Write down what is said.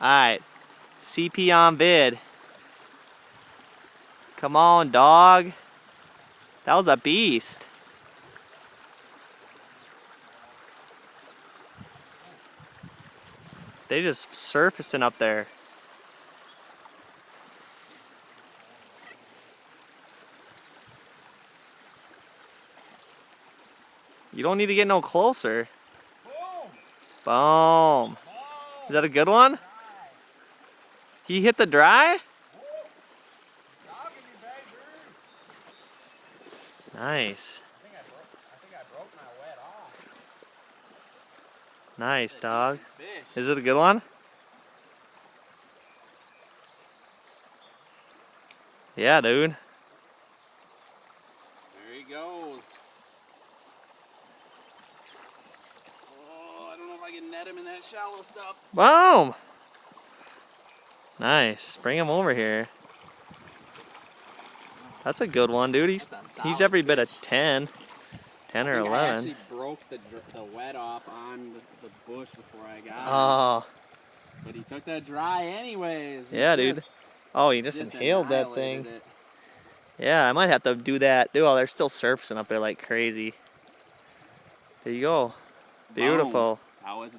Alright, CP on vid. Come on, dog. That was a beast. They just surfacing up there. You don't need to get no closer. Boom. Is that a good one? He hit the dry? Nice. I think I broke my wet off. Nice, dog. Is it a good one? Yeah, dude. There he goes. Oh, I don't know if I can net him in that shallow stuff. Boom! Nice. Bring him over here. That's a good one, dude. He's every bit of 10 or 11. I actually broke the wet off on the bush before I got him. Oh. But he took that dry anyways. Yeah, dude. Oh, he just inhaled that thing. Yeah, I might have to do that. Dude, oh, they're still surfacing up there like crazy. There you go. Beautiful. How is it?